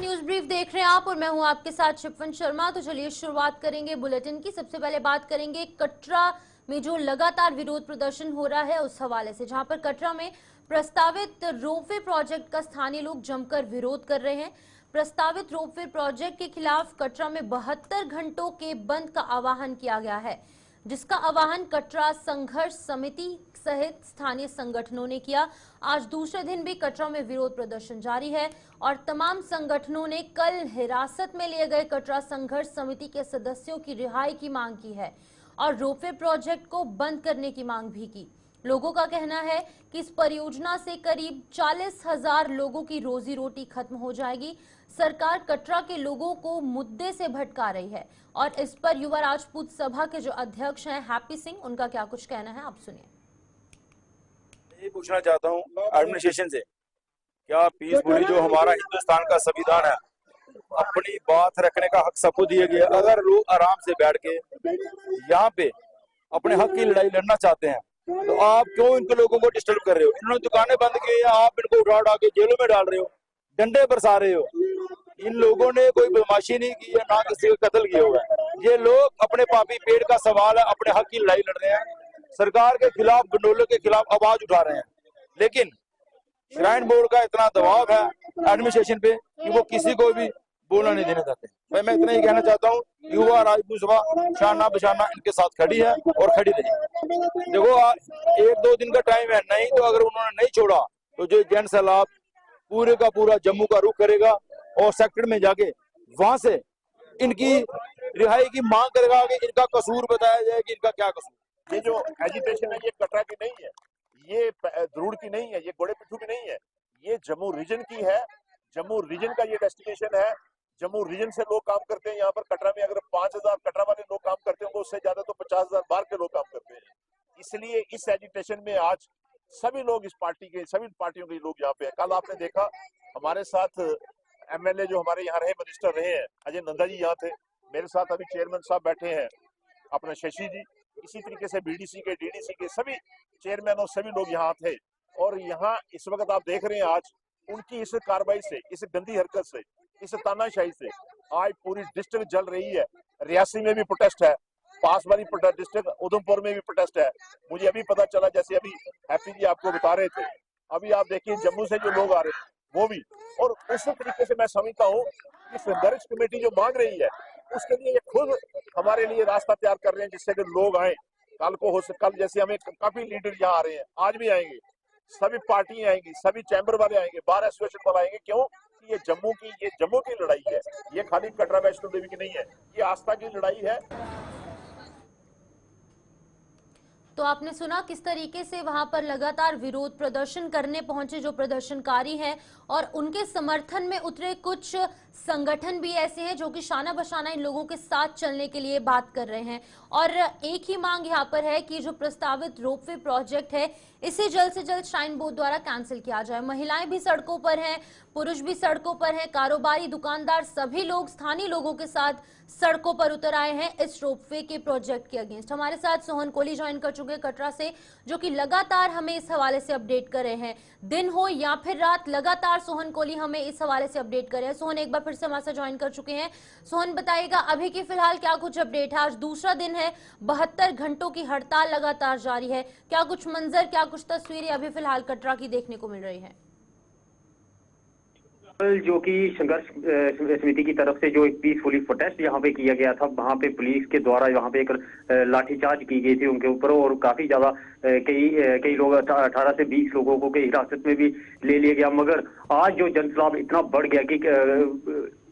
News brief देख रहे हैं आप और मैं हूं आपके साथ शिपवन शर्मा। तो चलिए शुरुआत करेंगे बुलेटिन की। सबसे पहले बात करेंगे कटरा में जो लगातार विरोध प्रदर्शन हो रहा है उस हवाले से, जहां पर कटरा में प्रस्तावित रोपवे प्रोजेक्ट का स्थानीय लोग जमकर विरोध कर रहे हैं। प्रस्तावित रोपवे प्रोजेक्ट के खिलाफ कटरा में 72 घंटों के बंद का आह्वान किया गया है, जिसका आह्वान कटरा संघर्ष समिति सहित स्थानीय संगठनों ने किया। आज दूसरे दिन भी कटरा में विरोध प्रदर्शन जारी है और तमाम संगठनों ने कल हिरासत में लिए गए कटरा संघर्ष समिति के सदस्यों की रिहाई की मांग की है और रोपवे प्रोजेक्ट को बंद करने की मांग भी की। लोगों का कहना है कि इस परियोजना से करीब 40,000 लोगों की रोजी रोटी खत्म हो जाएगी। सरकार कटरा के लोगों को मुद्दे से भटका रही है और इस पर युवा राजपूत सभा के जो अध्यक्ष हैं हैप्पी सिंह, उनका क्या कुछ कहना है, आप सुनिए। ये पूछना चाहता हूँ एडमिनिस्ट्रेशन से, क्या पीसफुली जो हमारा हिंदुस्तान का संविधान है, अपनी बात रखने का हक सबको दिया गया। अगर लोग आराम से बैठ के यहाँ पे अपने हक की लड़ाई लड़ना चाहते हैं तो आप क्यों इनको लोगों को डिस्टर्ब कर रहे हो? इन्होंने दुकानें बंद की है, आप इनको उठा उठा के जेलों में डाल रहे हो, डंडे बरसा रहे हो। इन लोगों ने कोई बदमाशी नहीं की है, ना किसी का कत्ल किया हुआ है। ये लोग अपने पापी पेट का सवाल है, अपने हक की लड़ाई लड़ रहे हैं, सरकार के खिलाफ, गंडोलों के खिलाफ आवाज उठा रहे हैं। लेकिन श्राइन बोर्ड का इतना दबाव है एडमिनिस्ट्रेशन पे कि वो किसी को भी बोलना नहीं देना चाहते। भाई मैं इतना ही कहना चाहता हूँ, युवा राजपूत सभा शाना बशाना इनके साथ खड़ी है और खड़ी रही। देखो 1-2 दिन का टाइम है, नहीं तो अगर उन्होंने नहीं छोड़ा तो जो जन सैलाब पूरे का पूरा जम्मू का रुख करेगा और सेक्टर में जाके वहां से इनकी रिहाई की मांग करेगा कि इनका कसूर बताया जाए कि इनका क्या कसूर। ये जो एजिटेशन है ये कटरा की नहीं है, ये ध्रुड़ की नहीं है, ये गोड़े पिट्ठू की नहीं है, ये जम्मू रीजन की है। जम्मू रीजन का ये डेस्टिनेशन है। जम्मू रीजन से लोग काम करते हैं यहाँ पर। कटरा में अगर 5,000 कटरा वाले लोग काम करते हैं, उससे ज्यादा तो 50,000 बाहर के लोग काम करते हैं। इसलिए इस एजिटेशन में आज सभी लोग, इस पार्टी के सभी पार्टियों के लोग यहाँ पे हैं। कल आपने देखा हमारे साथ एमएलए जो हमारे यहाँ रहे, मिनिस्टर रहे हैं, अजय नंदा जी यहाँ थे। मेरे साथ अभी चेयरमैन साहब बैठे हैं अपना शशि जी। इसी तरीके से बीडीसी के, डीडीसी के सभी चेयरमैन और सभी लोग यहाँ थे। और यहाँ इस वक्त आप देख रहे हैं आज उनकी इस कार्रवाई से, इस गंदी हरकत से, इस तानाशाही से आज पूरी डिस्ट्रिक्ट जल रही है। रियासी में भी प्रोटेस्ट है, पास वाली डिस्ट्रिक्ट उधमपुर में भी प्रोटेस्ट है। मुझे अभी पता चला, जैसे अभी हैप्पी जी आपको बता रहे थे, अभी आप देखिए जम्मू से जो लोग आ रहे हैं वो भी। और उसी तरीके से मैं समझता हूँ कि संघर्ष कमेटी जो मांग रही है उसके लिए ये खुद हमारे लिए रास्ता तैयार कर रहे हैं, जिससे कि लोग आए। कल को हो सकता, कल जैसे हमें काफी लीडर यहाँ आ रहे हैं, आज भी आएंगे, सभी पार्टियां आएंगी, सभी चैम्बर वाले आएंगे, बार एसोसिएशन वाले आएंगे। क्यों? ये जम्मू की लड़ाई है, ये खाली कटरा वैष्णो देवी की नहीं है, ये आस्था की लड़ाई है। तो आपने सुना किस तरीके से वहां पर लगातार विरोध प्रदर्शन करने पहुंचे जो प्रदर्शनकारी हैं और उनके समर्थन में उतरे कुछ संगठन भी ऐसे हैं जो कि शाना बशाना इन लोगों के साथ चलने के लिए बात कर रहे हैं। और एक ही मांग यहां पर है कि जो प्रस्तावित रोपवे प्रोजेक्ट है इसे जल्द से जल्द श्राइन बोर्ड द्वारा कैंसिल किया जाए। महिलाएं भी सड़कों पर हैं, पुरुष भी सड़कों पर हैं, कारोबारी, दुकानदार, सभी लोग स्थानीय लोगों के साथ सड़कों पर उतर आए हैं इस रोपवे के प्रोजेक्ट के अगेंस्ट। हमारे साथ सोहन कोहली ज्वाइन कर चुके कटरा से, जो कि लगातार हमें इस हवाले से अपडेट कर रहे हैं। दिन हो या फिर रात, लगातार सोहन कोहली हमें इस हवाले से अपडेट कर रहे हैं। सोहन एक बार फिर से हमारे साथ ज्वाइन कर चुके हैं। सोहन बताइएगा अभी की फिलहाल क्या कुछ अपडेट है? आज दूसरा दिन है, 72 घंटों की हड़ताल लगातार जारी है। क्या कुछ मंजर, क्या कुछ तस्वीरें अभी फिलहाल कटरा की देखने को मिल रही है? जो कि संघर्ष समिति की तरफ से जो एक पीसफुली प्रोटेस्ट यहाँ पे किया गया था, वहाँ पे पुलिस के द्वारा यहाँ पे एक लाठीचार्ज की गई थी उनके ऊपर और काफी ज्यादा कई लोग 18 से 20 लोगों को हिरासत में भी ले लिया गया। मगर आज जो जनसैलाब इतना बढ़ गया कि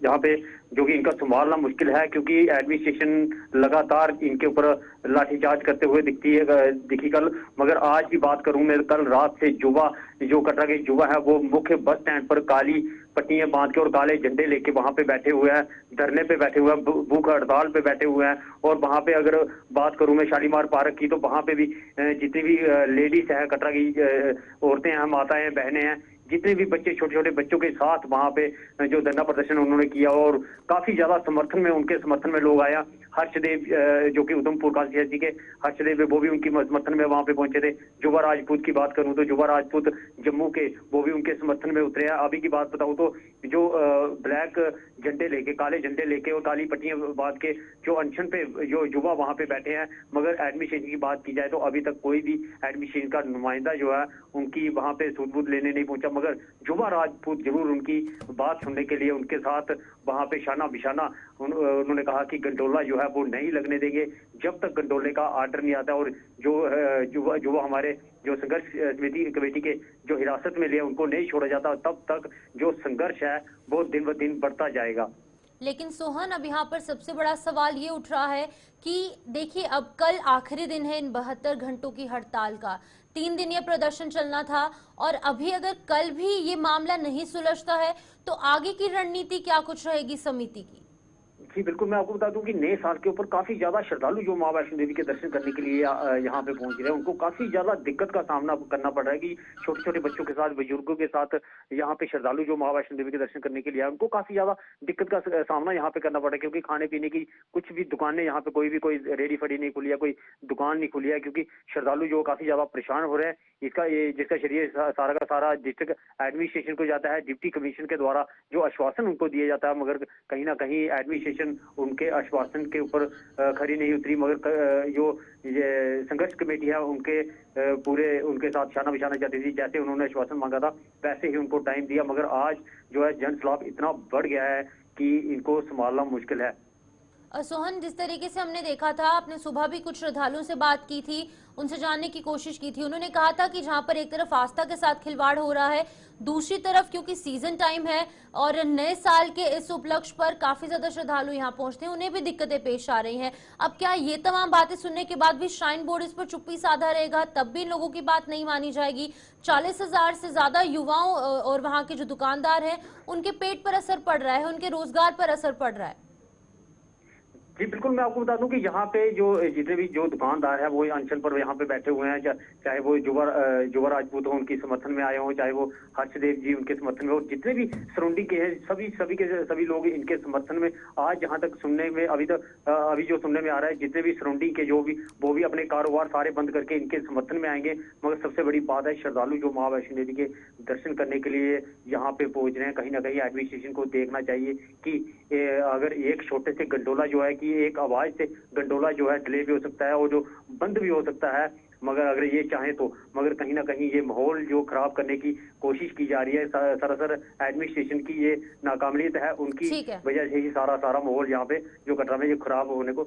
यहाँ पे जो कि इनका संभालना मुश्किल है, क्योंकि एडमिनिस्ट्रेशन लगातार इनके ऊपर लाठीचार्ज करते हुए दिखी कल। मगर आज की बात करूं मैं, कल रात से युवा, जो कटरा के युवा है, वो मुख्य बस स्टैंड पर काली पट्टियां बांध के और काले झंडे लेके वहां पे बैठे हुए हैं, धरने पे बैठे हुए हैं, भूख हड़ताल पे बैठे हुए हैं। और वहां पे अगर बात करूं मैं शालीमार पार्क की, तो वहां पे भी जितनी भी लेडीज हैं, कटरा की औरतें हैं, माताएं हैं, बहनें हैं, जितने भी बच्चे, छोटे छोटे बच्चों के साथ वहां पे जो धरना प्रदर्शन उन्होंने किया और काफी ज्यादा समर्थन में, उनके समर्थन में लोग आया। हर्षदेव जो कि उधमपुर कांस्टिट्यूंसी के हर्षदेव है, वो भी उनकी समर्थन में वहां पे पहुंचे थे। जुवा राजपूत की बात करूं तो जुवा राजपूत जम्मू के, वो भी उनके समर्थन में उतरे हैं। अभी की बात बताऊं तो जो ब्लैक झंडे लेके, काले झंडे लेके और काली पट्टियां बांध के जो अनशन पे जो युवा वहां पे बैठे हैं, मगर एडमिनिस्ट्रेशन की बात की जाए तो अभी तक कोई भी एडमिनिस्ट्रेशन का नुमाइंदा जो है उनकी वहां पे सूद-बूद लेने नहीं पहुंचा। मगर जुवा राजपूत जरूर उनकी बात सुनने के लिए उनके साथ वहां पे शाना बिशाना उन्होंने कहा कि गंडोला जो है वो नहीं लगने देंगे जब तक गंडोले का आर्डर नहीं आता, और जो युवा हमारे जो संघर्ष समिति कमेटी के जो हिरासत में लिए उनको नहीं छोड़ा जाता, तब तक जो संघर्ष है वो दिन ब दिन बढ़ता जाएगा। लेकिन सोहन, अब यहाँ पर सबसे बड़ा सवाल ये उठ रहा है कि देखिए, अब कल आखिरी दिन है इन 72 घंटों की हड़ताल का। 3 दिन ये प्रदर्शन चलना था और अभी अगर कल भी ये मामला नहीं सुलझता है तो आगे की रणनीति क्या कुछ रहेगी समिति की? जी बिल्कुल, मैं आपको बता दूं कि नए साल के ऊपर काफी ज्यादा श्रद्धालु जो मां वैष्णो देवी के दर्शन करने के लिए यहाँ पे पहुंच रहे हैं, उनको काफी ज्यादा दिक्कत का सामना करना पड़ रहा है कि छोटे छोटे बच्चों के साथ, बुजुर्गों के साथ यहाँ पे श्रद्धालु जो मां वैष्णो देवी के दर्शन करने के लिए आए, उनको काफी ज्यादा दिक्कत का सामना यहाँ पे करना पड़ रहा है, क्योंकि खाने पीने की कुछ भी दुकानें यहाँ पे कोई रेडी फड़ी नहीं खुली है, कोई दुकान नहीं खुली है, क्योंकि श्रद्धालु जो काफी ज्यादा परेशान हो रहे हैं। जिसका श्रेय सारा का सारा डिस्ट्रिक्ट एडमिनिस्ट्रेशन को जाता है, डिप्टी कमीशन के द्वारा जो आश्वासन उनको दिया जाता है, मगर कहीं ना कहीं एडमिनिस्ट्रेशन उनके आश्वासन के ऊपर खरी नहीं उतरी। मगर जो ये संघर्ष कमेटी है उनके पूरे उनके साथ शाना बिशाना जाती थी, जैसे उन्होंने आश्वासन मांगा था वैसे ही उनको टाइम दिया, मगर आज जो है जन सैलाब इतना बढ़ गया है कि इनको संभालना मुश्किल है। सोहन, जिस तरीके से हमने देखा था, आपने सुबह भी कुछ श्रद्धालुओं से बात की थी, उनसे जानने की कोशिश की थी, उन्होंने कहा था कि जहां पर एक तरफ आस्था के साथ खिलवाड़ हो रहा है, दूसरी तरफ क्योंकि सीजन टाइम है और नए साल के इस उपलक्ष्य पर काफी ज्यादा श्रद्धालु यहां पहुंचते हैं, उन्हें भी दिक्कतें पेश आ रही हैं। अब क्या ये तमाम बातें सुनने के बाद भी श्राइन बोर्ड इस पर चुप्पी साधा रहेगा, तब भी लोगों की बात नहीं मानी जाएगी? 40,000 से ज्यादा युवाओं और वहां के जो दुकानदार हैं उनके पेट पर असर पड़ रहा है, उनके रोजगार पर असर पड़ रहा है। जी बिल्कुल, मैं आपको बता दूं कि यहाँ पे जो जितने भी जो दुकानदार है वो अनशन पर यहाँ पे बैठे हुए हैं, चाहे वो जुवा राजपूत हो उनकी समर्थन में आए हो, चाहे वो हर्षदेव जी उनके समर्थन में हो, जितने भी सराउंडिंग के हैं सभी लोग इनके समर्थन में। आज जहाँ तक सुनने में अभी जो सुनने में आ रहा है, जितने भी सराउंडिंग के वो भी अपने कारोबार सारे बंद करके इनके समर्थन में आएंगे। मगर सबसे बड़ी बात है, श्रद्धालु जो मां वैष्णो देवी के दर्शन करने के लिए यहाँ पे पहुंच रहे हैं, कहीं ना कहीं एडमिनिस्ट्रेशन को देखना चाहिए कि अगर एक छोटे से गंडोला जो है कि एक आवाज से गंडोला जो है डिले भी हो सकता है और जो बंद भी हो सकता है, मगर अगर ये चाहे तो, मगर कहीं ना कहीं ये माहौल जो खराब करने की कोशिश की जा रही है, सरासर एडमिनिस्ट्रेशन की ये नाकामियत है, उनकी वजह से ही सारा माहौल यहाँ पे जो कटरा में जो खराब होने को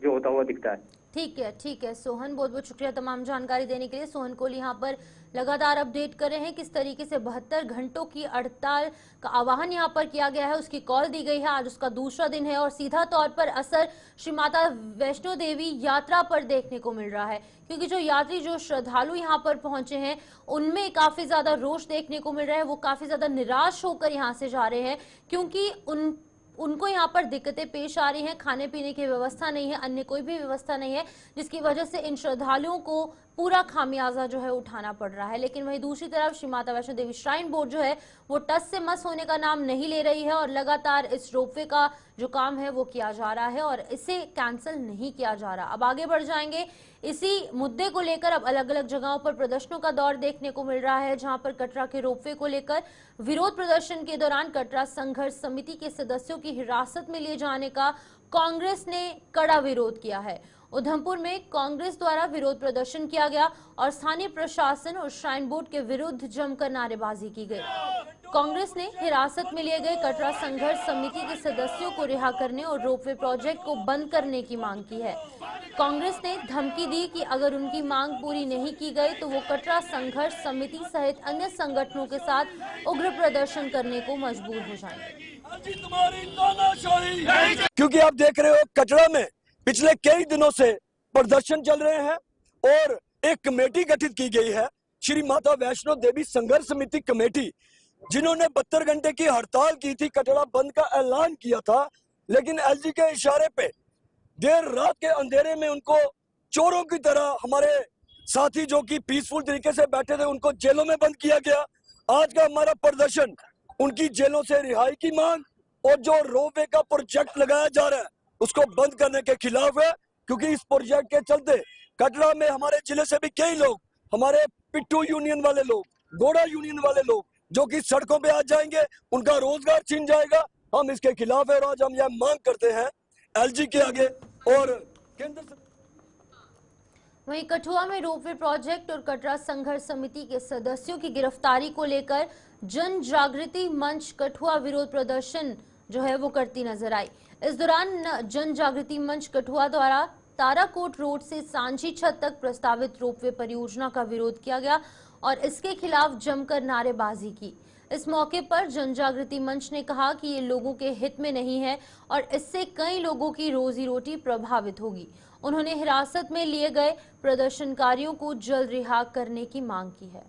जो होता हुआ दिखता है। ठीक है सोहन, बहुत बहुत शुक्रिया तमाम जानकारी देने के लिए। सोहन कोल यहाँ पर लगातार अपडेट कर रहे हैं किस तरीके से 72 घंटों की हड़ताल का आह्वान यहाँ पर किया गया है, उसकी कॉल दी गई है, आज उसका दूसरा दिन है और सीधा तौर पर असर श्री माता वैष्णो देवी यात्रा पर देखने को मिल रहा है, क्योंकि जो यात्री जो श्रद्धालु यहाँ पर पहुंचे हैं उनमें काफी ज्यादा रोष देखने को मिल रहा है, वो काफी ज्यादा निराश होकर यहाँ से जा रहे हैं, क्योंकि उनको यहाँ पर दिक्कतें पेश आ रही हैं, खाने पीने की व्यवस्था नहीं है, अन्य कोई भी व्यवस्था नहीं है, जिसकी वजह से इन श्रद्धालुओं को पूरा खामियाजा जो है उठाना पड़ रहा है। लेकिन वहीं दूसरी तरफ श्री माता वैष्णो देवी श्राइन बोर्ड जो है वो टस से मस होने का नाम नहीं ले रही है और लगातार इस रोपवे का जो काम है वो किया जा रहा है और इसे कैंसिल नहीं किया जा रहा। अब आगे बढ़ जाएंगे, इसी मुद्दे को लेकर अब अलग अलग जगहों पर प्रदर्शनों का दौर देखने को मिल रहा है, जहां पर कटरा के रोपवे को लेकर विरोध प्रदर्शन के दौरान कटरा संघर्ष समिति के सदस्यों की हिरासत में लिए जाने का कांग्रेस ने कड़ा विरोध किया है। उधमपुर में कांग्रेस द्वारा विरोध प्रदर्शन किया गया और स्थानीय प्रशासन और श्राइन बोर्ड के विरुद्ध जमकर नारेबाजी की गई। कांग्रेस ने हिरासत में लिए गए कटरा संघर्ष समिति के सदस्यों को रिहा करने और रोपवे प्रोजेक्ट को बंद करने की मांग की है। कांग्रेस ने धमकी दी कि अगर उनकी मांग पूरी नहीं की गई तो वो कटरा संघर्ष समिति सहित अन्य संगठनों के साथ उग्र प्रदर्शन करने को मजबूर हो जाएंगे। क्योंकि आप देख रहे हो कटरा में पिछले कई दिनों से प्रदर्शन चल रहे हैं और एक कमेटी गठित की गई है, श्री माता वैष्णो देवी संघर्ष समिति कमेटी, जिन्होंने 72 घंटे की हड़ताल की थी, कटरा बंद का ऐलान किया था, लेकिन एलजी के इशारे पे देर रात के अंधेरे में उनको चोरों की तरह हमारे साथी जो कि पीसफुल तरीके से बैठे थे उनको जेलों में बंद किया गया। आज का हमारा प्रदर्शन उनकी जेलों से रिहाई की मांग और जो रोपवे का प्रोजेक्ट लगाया जा रहा है उसको बंद करने के खिलाफ है, क्योंकि इस प्रोजेक्ट के चलते कटरा में हमारे जिले से भी कई लोग, हमारे पिट्ठू यूनियन वाले लोग, गोड़ा यूनियन वाले लोग जो कि सड़कों पे आ जाएंगे, उनका रोजगार छीन जाएगा। हम इसके खिलाफ है और आज हम यह मांग करते हैं एलजी के आगे और केंद्र सरकार। वहीं कठुआ में रोपवे प्रोजेक्ट और कटरा संघर्ष समिति के सदस्यों की गिरफ्तारी को लेकर जन जागृति मंच कठुआ विरोध प्रदर्शन जो है वो करती नजर आई। इस दौरान जन जागृति मंच कठुआ द्वारा ताराकोट रोड से सांझी छत तक प्रस्तावित रोपवे परियोजना का विरोध किया गया और इसके खिलाफ जमकर नारेबाजी की। इस मौके पर जन जागृति मंच ने कहा कि ये लोगों के हित में नहीं है और इससे कई लोगों की रोजी रोटी प्रभावित होगी। उन्होंने हिरासत में लिए गए प्रदर्शनकारियों को जल्द रिहा करने की मांग की है।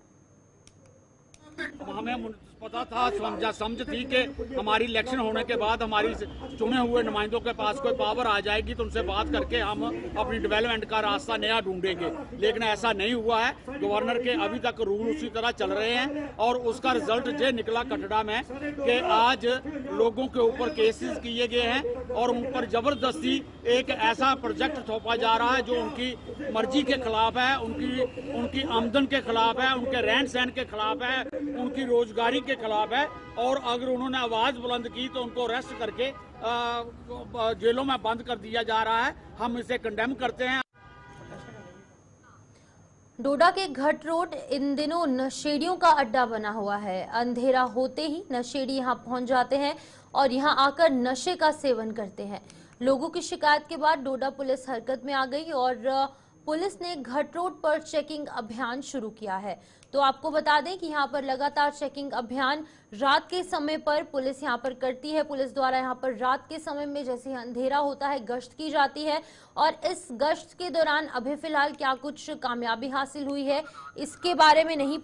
हमें पता था, समझ थी कि हमारी इलेक्शन होने के बाद हमारी चुने हुए नुमाइंदों के पास कोई पावर आ जाएगी तो उनसे बात करके हम अपनी डेवलपमेंट का रास्ता नया ढूंढेंगे, लेकिन ऐसा नहीं हुआ है। गवर्नर के अभी तक रूल उसी तरह चल रहे हैं और उसका रिजल्ट ये निकला कटरा में कि आज लोगों के ऊपर केसेस किए गए हैं और उन पर जबरदस्ती एक ऐसा प्रोजेक्ट थोपा जा रहा है जो उनकी मर्जी के खिलाफ है, उनकी आमदन के खिलाफ है, उनके रहन सहन के खिलाफ है, उनकी रोजगारी के खिलाफ है। और अगर उन्होंने आवाज बुलंद की तो उनको अरेस्ट करके जेलों में बंद कर दिया जा रहा है। हम इसे कंडेम करते हैं। डोडा के घट रोड इन दिनों नशेड़ियों का अड्डा बना हुआ है। अंधेरा होते ही नशेड़ी यहां पहुंच जाते हैं और यहां आकर नशे का सेवन करते हैं। लोगों की शिकायत के बाद डोडा पुलिस हरकत में आ गई और पुलिस ने घट रोड पर चेकिंग अभियान शुरू किया है। तो आपको बता दें कि यहाँ पर लगातार चेकिंग अभियान रात के समय पर पुलिस यहाँ पर करती है। पुलिस द्वारा यहाँ पर रात के समय में जैसे ही अंधेरा होता है गश्त की जाती है और इस गश्त के दौरान अभी फिलहाल क्या कुछ कामयाबी हासिल हुई है इसके बारे में नहीं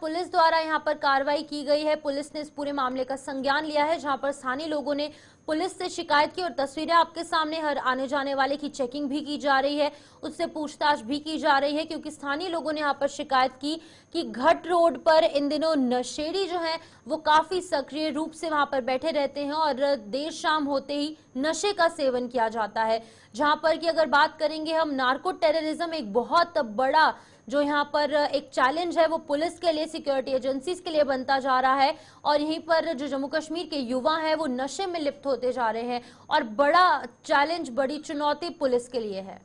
पुलिस द्वारा यहाँ पर कार्रवाई की गई है। पुलिस ने इस पूरे मामले का संज्ञान लिया है, जहां पर स्थानीय लोगों ने पुलिस से शिकायत की और तस्वीरें आपके सामने, हर आने जाने वाले की चेकिंग भी की जा रही है, उससे पूछताछ भी की जा रही है, क्योंकि स्थानीय लोगों ने यहाँ पर शिकायत की कि घट रोड पर इन दिनों नशेड़ी जो हैं वो काफी सक्रिय रूप से वहां पर बैठे रहते हैं और देर शाम होते ही नशे का सेवन किया जाता है। जहां पर कि अगर बात करेंगे हम, नार्को टेररिज्म एक बहुत बड़ा जो यहाँ पर एक चैलेंज है वो पुलिस के लिए, सिक्योरिटी एजेंसीज के लिए बनता जा रहा है और यहीं पर जो जम्मू कश्मीर के युवा हैं वो नशे में लिप्त होते जा रहे हैं और बड़ा चैलेंज, बड़ी चुनौती पुलिस के लिए है।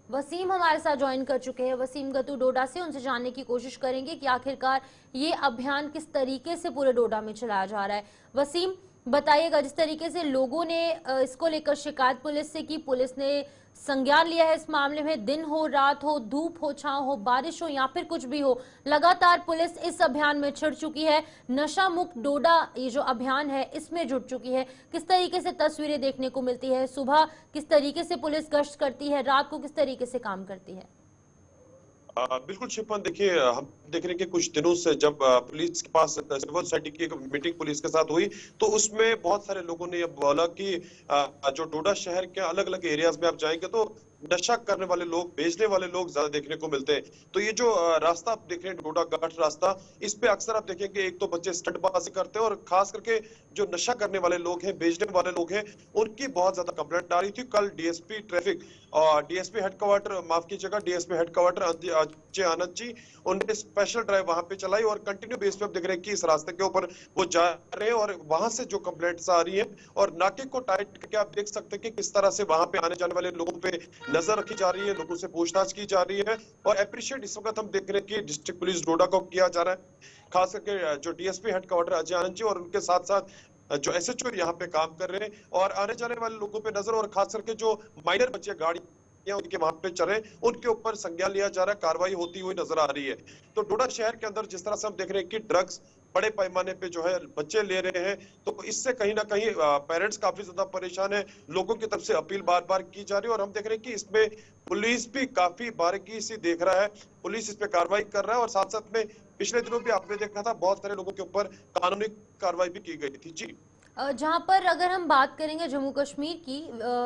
वसीम हमारे साथ ज्वाइन कर चुके हैं। वसीम गतू डोडा से, उनसे जानने की कोशिश करेंगे कि आखिरकार ये अभियान किस तरीके से पूरे डोडा में चलाया जा रहा है। वसीम, बताइएगा, जिस तरीके से लोगों ने इसको लेकर शिकायत पुलिस से की, पुलिस ने संज्ञान लिया है इस मामले में, दिन हो रात हो, धूप हो छांव हो, बारिश हो या फिर कुछ भी हो, लगातार पुलिस इस अभियान में छिड़ चुकी है। नशा मुक्त डोडा ये जो अभियान है इसमें जुट चुकी है। किस तरीके से तस्वीरें देखने को मिलती है, सुबह किस तरीके से पुलिस गश्त करती है, रात को किस तरीके से काम करती है? बिल्कुल शिफान, देखिए हम देख रहे हैं कि कुछ दिनों से जब पुलिस के पास सिविल सोसाइटी की एक मीटिंग पुलिस के साथ हुई तो उसमें बहुत सारे लोगों ने ये बोला कि जो डोडा शहर के अलग अलग एरियाज में आप जाएंगे तो नशा करने वाले लोग, बेचने वाले लोग ज्यादा देखने को मिलते हैं। तो ये जो रास्ता आप देख रहे हैं, डोडा घाट रास्ता, इस पे अक्सर आप देखेंगे एक तो बच्चे स्टंटबाजी करते हैं और खास करके जो नशा करने वाले लोग हैं, बेचने वाले लोग हैं, उनकी बहुत ज्यादा कंप्लेंट आ रही थी। कल डीएसपी ट्रैफिक और डीएसपी हेडक्वार्टर, माफ कीजिएगा, डीएसपी हेडक्वार्टर अजय आनंद जी, उन्होंने स्पेशल ड्राइव वहां पे चलाई और कंटिन्यू बेस पे आप देख रहे हैं कि इस रास्ते के ऊपर वो जा रहे हैं और वहां से जो कंप्लेंट्स आ रही है और नाके को टाइट करके आप देख सकते हैं कि किस तरह से वहां पे आने जाने वाले लोगों पे नजर रखी जा रही है, लोगों से पूछताछ की जा रही है। और अप्रिशिएट इस वक्त हम देख रहे हैं कि डिस्ट्रिक्ट पुलिस डोडा को किया जा रहा है, खास करके जो डीएसपी हेडक्वार्टर अजय आनंद जी और उनके साथ साथ जो एसएचओ यहाँ पे काम कर रहे हैं और आने जाने वाले लोगों पे नजर, और खास करके जो माइनर बच्चे गाड़ी उनके वहां पे चल रहे हैं उनके ऊपर संज्ञान लिया जा रहा है, कार्रवाई होती हुई नजर आ रही है। तो डोडा शहर के अंदर जिस तरह से हम देख रहे हैं कि ड्रग्स बड़े पैमाने पे जो है बच्चे ले रहे हैं, तो इससे कहीं ना कहीं पेरेंट्स काफी ज्यादा परेशान है। लोगों की तरफ से अपील बार बार की जा रही है और हम देख रहे हैं कि इसमें पुलिस भी काफी बारीकी से देख रहा है, पुलिस इस पे कार्रवाई कर रहा है और साथ साथ में पिछले दिनों भी आपने देखा था बहुत सारे लोगों के ऊपर कानूनी कार्रवाई भी की गई थी। जी, जहां पर अगर हम बात करेंगे जम्मू कश्मीर की,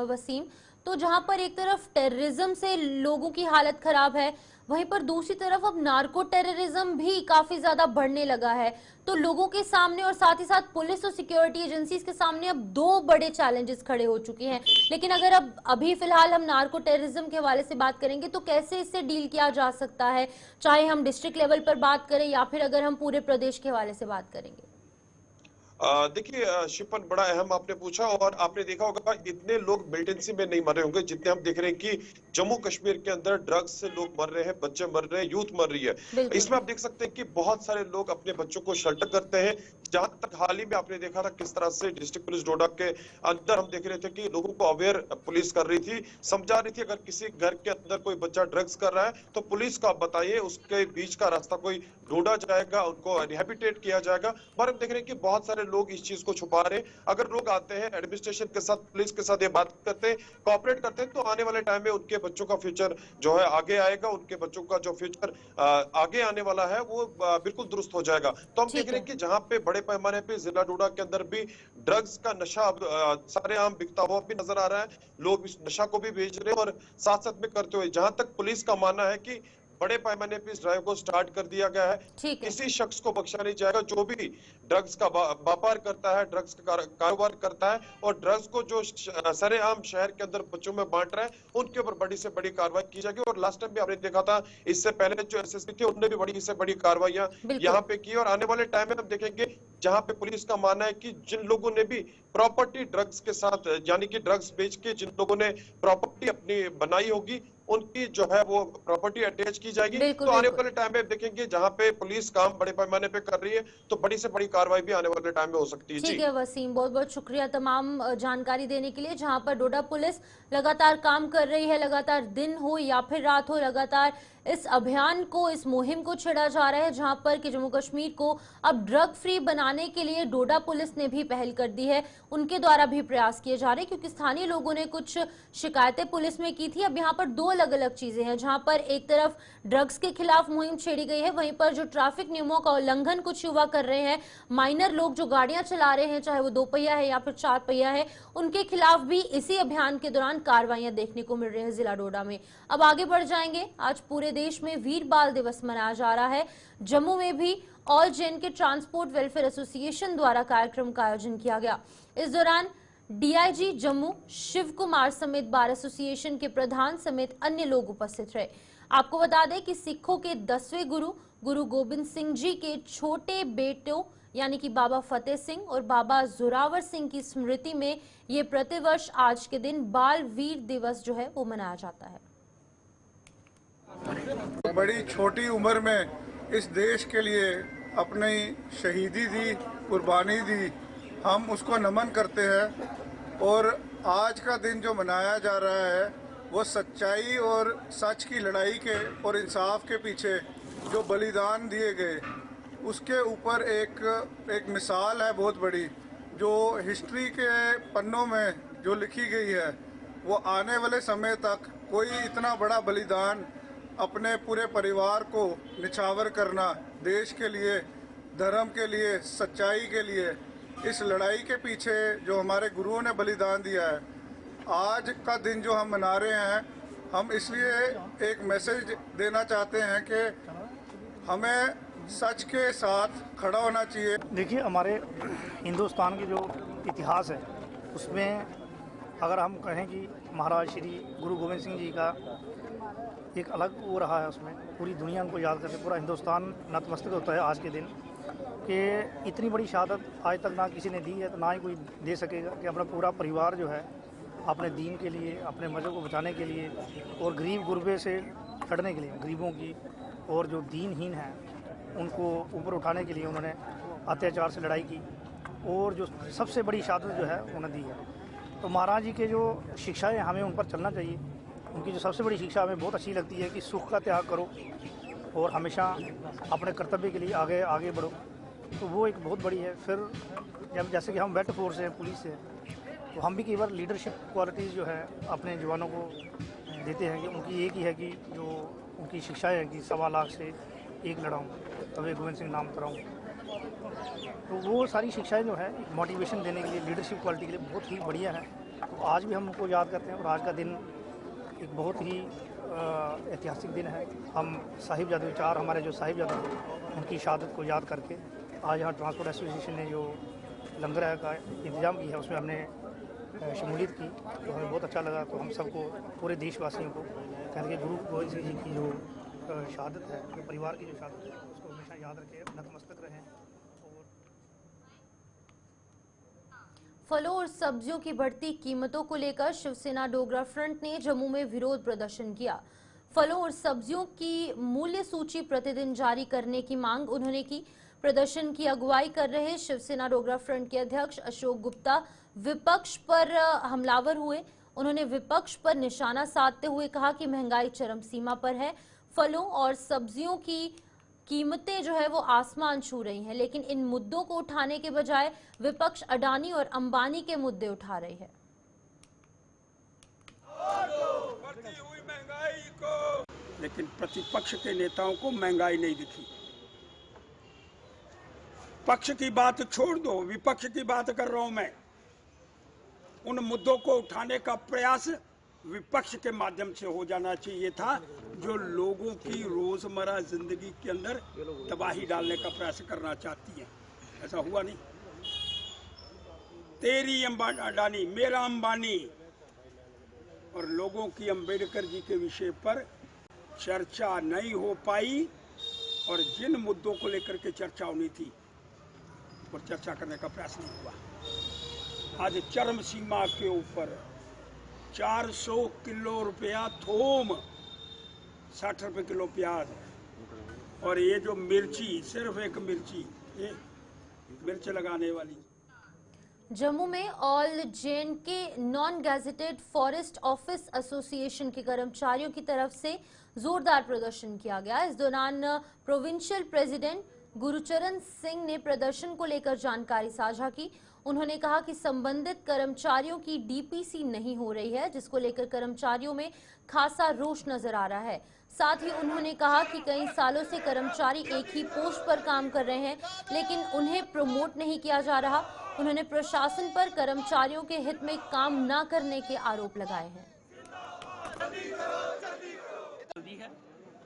वसीम, तो जहां पर एक तरफ टेररिज्म से लोगों की हालत खराब है, वहीं पर दूसरी तरफ अब नार्को टेररिज्म भी काफी ज्यादा बढ़ने लगा है। तो लोगों के सामने और साथ ही साथ पुलिस और सिक्योरिटी एजेंसीज के सामने अब दो बड़े चैलेंजेस खड़े हो चुके हैं। लेकिन अगर अब अभी फिलहाल हम नार्को टेररिज्म के हवाले से बात करेंगे तो कैसे इससे डील किया जा सकता है, चाहे हम डिस्ट्रिक्ट लेवल पर बात करें या फिर अगर हम पूरे प्रदेश के हवाले से बात करेंगे। देखिए शिपन, बड़ा अहम आपने पूछा और आपने देखा होगा इतने लोग मिलिटेंसी में नहीं मर रहे होंगे जितने हम देख रहे हैं कि जम्मू कश्मीर के अंदर ड्रग्स से लोग मर रहे हैं, बच्चे मर रहे हैं, यूथ मर रही है। इसमें आप देख सकते हैं कि बहुत सारे लोग अपने बच्चों को शेल्टर करते हैं। जहां तक हाल ही में आपने देखा था किस तरह से डिस्ट्रिक्ट पुलिस डोडा के अंदर हम देख रहे थे कि लोगों को अवेयर पुलिस कर रही थी, समझा रही थी अगर किसी घर के अंदर कोई बच्चा ड्रग्स कर रहा है तो पुलिस को आप बताइए, उसके बीच का रास्ता कोई ढूंढा जाएगा, उनको रिहेबिलिटेट किया जाएगा। पर हम देख रहे हैं कि बहुत सारे लोग इस चीज को छुपा रहे हैं। अगर लोग आते हैं एडमिनिस्ट्रेशन के साथ, पुलिस के साथ ये बात करते हैं, कोऑपरेट करते हैं, तो आने वाले टाइम में उनके बच्चों का फ्यूचर जो है आगे आएगा, उनके बच्चों का जो फ्यूचर आगे आने वाला है वो बिल्कुल दुरुस्त हो जाएगा। तो हम देख रहे हैं कि जहां पे बड़े पैमाने पे जिला डोडा के अंदर भी ड्रग्स का नशा सारेआम बिकता हुआ भी नजर आ रहा है, लोग इस नशा को भी बेच रहे हैं और साथ साथ में करते हुए, जहां तक पुलिस का मानना है कि बड़े पैमाने पर इस ड्राइव को स्टार्ट कर दिया गया है। किसी शख्स को बख्शा नहीं जाएगा जो भी ड्रग्स का व्यापार करता है, ड्रग्स का कारोबार करता है और ड्रग्स को जो सरेआम शहर के अंदर बच्चों में बांट रहा है, उनके ऊपर बड़ी से बड़ी कार्रवाई की जाएगी। और लास्ट टाइम भी आपने देखा था, इससे पहले जो एसएसपी थे उन्होंने भी बड़ी से बड़ी कार्रवाइयां यहाँ पे की और आने वाले टाइम में हम देखेंगे जहां पे पुलिस का मानना है कि जिन लोगों ने भी प्रॉपर्टी ड्रग्स के साथ, यानी कि ड्रग्स बेच के जिन लोगों ने प्रॉपर्टी अपनी बनाई होगी, उनकी जो है वो प्रॉपर्टी अटैच की जाएगी। तो आने वाले टाइम में देखेंगे जहां पे पुलिस काम बड़े पैमाने पे कर रही है तो बड़ी से बड़ी कार्रवाई भी आने वाले टाइम में हो सकती है। ठीक है वसीम, बहुत बहुत शुक्रिया तमाम जानकारी देने के लिए। जहां पर डोडा पुलिस लगातार काम कर रही है, लगातार दिन हो या फिर रात हो, लगातार इस अभियान को, इस मुहिम को छेड़ा जा रहा है, जहां पर कि जम्मू कश्मीर को अब ड्रग फ्री बनाने के लिए डोडा पुलिस ने भी पहल कर दी है, उनके द्वारा भी प्रयास किए जा रहे हैं। क्योंकि स्थानीय लोगों ने कुछ शिकायतें पुलिस में की थी। अब यहाँ पर दो अलग अलग चीजें हैं, जहां पर एक तरफ ड्रग्स के खिलाफ मुहिम छेड़ी गई है, वहीं पर जो ट्रैफिक नियमों का उल्लंघन कुछ युवा कर रहे हैं, माइनर लोग जो गाड़ियां चला रहे हैं, चाहे वो 2 पहिया है या फिर 4 पहिया है, उनके खिलाफ भी इसी अभियान के दौरान कार्रवाइयां देखने को मिल रही है जिला डोडा में। अब आगे बढ़ जाएंगे। आज पूरे देश में वीर बाल दिवस मनाया जा रहा है। जम्मू में भी all J&K transport welfare association द्वारा कार्यक्रम का आयोजन किया गया। इस दौरान डीआईजी जम्मू शिव कुमार समेत बार एसोसिएशन के प्रधान समेत अन्य लोग उपस्थित रहे। आपको बता दें कि सिखों के 10वें गुरु गुरु गोबिंद सिंह जी के छोटे बेटों यानी कि बाबा फतेह सिंह और बाबा जोरावर सिंह की स्मृति में ये प्रतिवर्ष आज के दिन बाल वीर दिवस जो है वो मनाया जाता है। बड़ी छोटी उम्र में इस देश के लिए अपनी शहीदी दी, कुर्बानी दी, हम उसको नमन करते हैं। और आज का दिन जो मनाया जा रहा है वो सच्चाई और सच की लड़ाई के और इंसाफ के पीछे जो बलिदान दिए गए उसके ऊपर एक मिसाल है बहुत बड़ी, जो हिस्ट्री के पन्नों में जो लिखी गई है। वो आने वाले समय तक कोई इतना बड़ा बलिदान अपने पूरे परिवार को निछावर करना, देश के लिए, धर्म के लिए, सच्चाई के लिए, इस लड़ाई के पीछे जो हमारे गुरुओं ने बलिदान दिया है, आज का दिन जो हम मना रहे हैं, हम इसलिए एक मैसेज देना चाहते हैं कि हमें सच के साथ खड़ा होना चाहिए। देखिए, हमारे हिंदुस्तान के जो इतिहास है उसमें अगर हम कहें कि महाराज श्री गुरु गोविंद सिंह जी का एक अलग वो रहा है, उसमें पूरी दुनिया उनको याद करके पूरा हिंदुस्तान नतमस्तक होता है आज के दिन, कि इतनी बड़ी शहादत आज तक ना किसी ने दी है तो ना ही कोई दे सकेगा, कि अपना पूरा परिवार जो है अपने दीन के लिए, अपने मज़हब को बचाने के लिए और गरीब गुरबे से लड़ने के लिए, गरीबों की और जो दीनहीन हैं उनको ऊपर उठाने के लिए उन्होंने अत्याचार से लड़ाई की और जो सबसे बड़ी शहादत जो है उन्हें दी है। तो महाराज जी के जो शिक्षाएँ हमें उन पर चलना चाहिए। उनकी जो सबसे बड़ी शिक्षा हमें बहुत अच्छी लगती है कि सुख का त्याग करो और हमेशा अपने कर्तव्य के लिए आगे आगे बढ़ो। तो वो एक बहुत बड़ी है। फिर जब जैसे कि हम वेट फोर्स हैं, पुलिस है, तो हम भी कई बार लीडरशिप क्वालिटीज़ जो है अपने जवानों को देते हैं कि उनकी एक ही है कि जो उनकी शिक्षाएँ हैं कि 1.25 लाख से एक लड़ाऊँ, तभी गोविंद सिंह नाम कराऊँ। तो वो सारी शिक्षाएँ जो है मोटिवेशन देने के लिए, लीडरशिप क्वालिटी के लिए बहुत ही बढ़िया है। तो आज भी हम उनको याद करते हैं और आज का दिन एक बहुत ही ऐतिहासिक दिन है। हम साहिबजादे चार हमारे जो साहिबजादे थे उनकी शहादत को याद करके आज यहाँ ट्रांसपोर्ट एसोसिएशन ने जो लंगर का इंतज़ाम किया है उसमें हमने शमूलियत की, तो हमें बहुत अच्छा लगा। तो हम सबको पूरे देशवासियों को कहते हैं गुरु गोविंद सिंह जी की जो शहादत है, जो परिवार की जो शहादत है, उसको हमेशा याद रखें, नतमस्तक रहें। फलों और सब्जियों की बढ़ती कीमतों को लेकर शिवसेना डोगरा फ्रंट ने जम्मू में विरोध प्रदर्शन किया। फलों और सब्जियों की मूल्य सूची प्रतिदिन जारी करने की मांग उन्होंने की। प्रदर्शन की अगुवाई कर रहे शिवसेना डोगरा फ्रंट के अध्यक्ष अशोक गुप्ता विपक्ष पर हमलावर हुए। उन्होंने विपक्ष पर निशाना साधते हुए कहा कि महंगाई चरम सीमा पर है, फलों और सब्जियों की कीमतें जो है वो आसमान छू रही हैं, लेकिन इन मुद्दों को उठाने के बजाय विपक्ष अडानी और अंबानी के मुद्दे उठा रही है। बढ़ती हुई महंगाई को, लेकिन प्रतिपक्ष के नेताओं को महंगाई नहीं दिखी। पक्ष की बात छोड़ दो, विपक्ष की बात कर रहा हूं मैं। उन मुद्दों को उठाने का प्रयास विपक्ष के माध्यम से हो जाना चाहिए था, जो लोगों की रोजमर्रा जिंदगी के अंदर तबाही डालने का प्रयास करना चाहती है। ऐसा हुआ नहीं। तेरी अडानी, मेरा अंबानी और लोगों की अंबेडकर जी के विषय पर चर्चा नहीं हो पाई, और जिन मुद्दों को लेकर के चर्चा होनी थी और चर्चा करने का प्रयास नहीं हुआ। आज चरम सीमा के ऊपर 400 किलो रुपया थोम, 60 रुपए किलो प्याज, और ये जो मिर्ची, सिर्फ एक मिर्ची, ये मिर्च लगाने वाली। जम्मू में all J&K non gazetted forest office association के कर्मचारियों की तरफ से जोरदार प्रदर्शन किया गया। इस दौरान प्रोविंशियल प्रेसिडेंट गुरुचरण सिंह ने प्रदर्शन को लेकर जानकारी साझा की। उन्होंने कहा कि संबंधित कर्मचारियों की डीपीसी नहीं हो रही है, जिसको लेकर कर्मचारियों में खासा रोष नजर आ रहा है। साथ ही उन्होंने कहा कि कई सालों से कर्मचारी एक ही पोस्ट पर काम कर रहे हैं, लेकिन उन्हें प्रमोट नहीं किया जा रहा। उन्होंने प्रशासन पर कर्मचारियों के हित में काम न करने के आरोप लगाए हैं।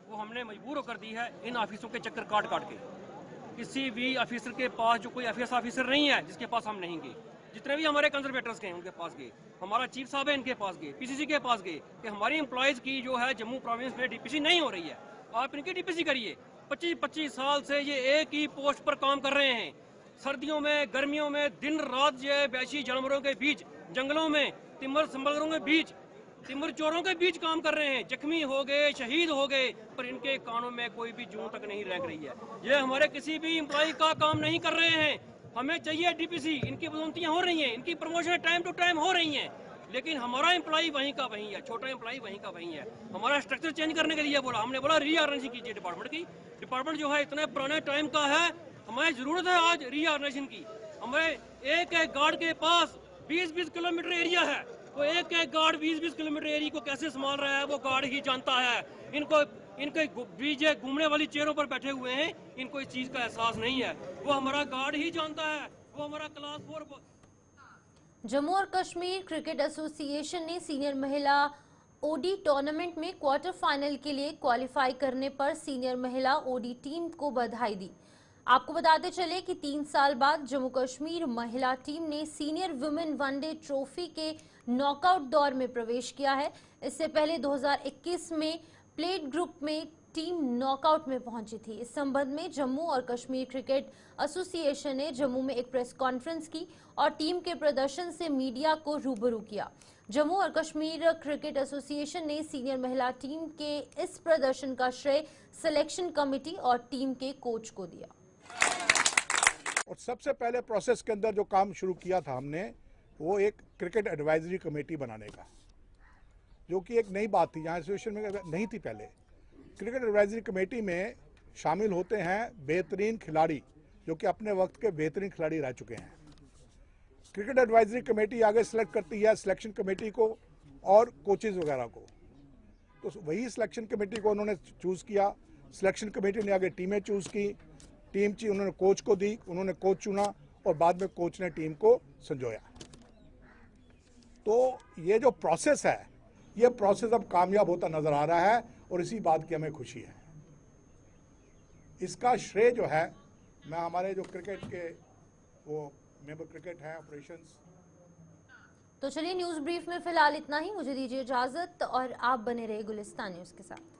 वो हमने मजबूर होकर दी है इन ऑफिसों के चक्कर काट काट के। किसी भी ऑफिसर के पास जो कोई आईएएस ऑफिसर नहीं है जिसके पास हम नहीं गए, जितने भी हमारे कंजर्वेटर्स गए उनके पास गए, हमारा चीफ साहब है इनके पास गए, पीसीसी के पास गए कि हमारी एम्प्लॉयज की जो है जम्मू प्रोविंस में डीपीसी नहीं हो रही है, आप इनकी डीपीसी करिए। 25-25 साल से ये एक ही पोस्ट पर काम कर रहे हैं। सर्दियों में, गर्मियों में, दिन रात ये वैशी जानवरों के बीच, जंगलों में, तिमर संबलरों के बीच, तिमर चोरों के बीच काम कर रहे हैं। जख्मी हो गए, शहीद हो गए, पर इनके कानों में कोई भी जूं तक नहीं रह रही है। ये हमारे किसी भी एम्प्लॉय का काम नहीं कर रहे हैं। हमें चाहिए डीपीसी। इनकी पदोन्नतियां हो रही हैं, इनकी प्रमोशन टाइम टू टाइम हो रही हैं, लेकिन हमारा एम्प्लॉय वहीं का वहीं है, छोटा एम्प्लॉय वहीं का वहीं है। हमारा स्ट्रक्चर चेंज करने के लिए बोला, हमने बोला रीऑर्गेनाइजेशन कीजिए डिपार्टमेंट की। डिपार्टमेंट जो है इतने पुराने टाइम का है, हमें जरूरत है आज रीऑर्गेनाइजेशन की। हमें एक एक गार्ड के पास 20-20 किलोमीटर एरिया है, तो एक एक गार्ड 20-20 किलोमीटर एरिया को कैसे संभाल रहा है वो गार्ड ही जानता है। इनके बीच घूमने वाली चेयरों पर बैठे हुए हैं, इनको इस चीज का एहसास नहीं है। वो हमारा गार्ड ही जानता है, वो हमारा क्लास 4। जम्मू और कश्मीर क्रिकेट एसोसिएशन ने सीनियर महिला ओडी टूर्नामेंट में क्वार्टर फाइनल के लिए क्वालिफाई करने पर सीनियर महिला ओडी टीम को बधाई दी। आपको बताते चले कि 3 साल बाद जम्मू कश्मीर महिला टीम ने सीनियर वुमेन वनडे ट्रॉफी के नॉकआउट दौर में प्रवेश किया है। इससे पहले 2021 में प्लेट ग्रुप में टीम नॉकआउट में पहुंची थी। इस संबंध में जम्मू और कश्मीर क्रिकेट एसोसिएशन ने जम्मू में एक प्रेस कॉन्फ्रेंस की और टीम के प्रदर्शन से मीडिया को रूबरू किया। जम्मू और कश्मीर क्रिकेट एसोसिएशन ने सीनियर महिला टीम के इस प्रदर्शन का श्रेय सिलेक्शन कमेटी और टीम के कोच को दिया। और सबसे पहले प्रोसेस के अंदर जो काम शुरू किया था हमने, वो एक क्रिकेट एडवाइजरी कमेटी बनाने का, जो कि एक नई बात थी, यहाँ एसोसिएशन में नहीं थी पहले। क्रिकेट एडवाइजरी कमेटी में शामिल होते हैं बेहतरीन खिलाड़ी, जो कि अपने वक्त के बेहतरीन खिलाड़ी रह चुके हैं। क्रिकेट एडवाइजरी कमेटी आगे सिलेक्ट करती है सिलेक्शन कमेटी को और कोचेज वगैरह को, तो वही सिलेक्शन कमेटी को उन्होंने चूज़ किया। सिलेक्शन कमेटी ने आगे टीमें चूज़ की, टीम ची उन्होंने कोच को दी, उन्होंने कोच चुना और बाद में कोच ने टीम को संजोया। तो ये जो प्रोसेस है ये प्रोसेस अब कामयाब होता नजर आ रहा है और इसी बात की हमें खुशी है। इसका श्रेय जो है मैं हमारे जो क्रिकेट के वो मेंबर क्रिकेट हैं ऑपरेशंस। तो चलिए न्यूज ब्रीफ में फिलहाल इतना ही, मुझे दीजिए इजाजत और आप बने रहे गुलिस्तान न्यूज के साथ।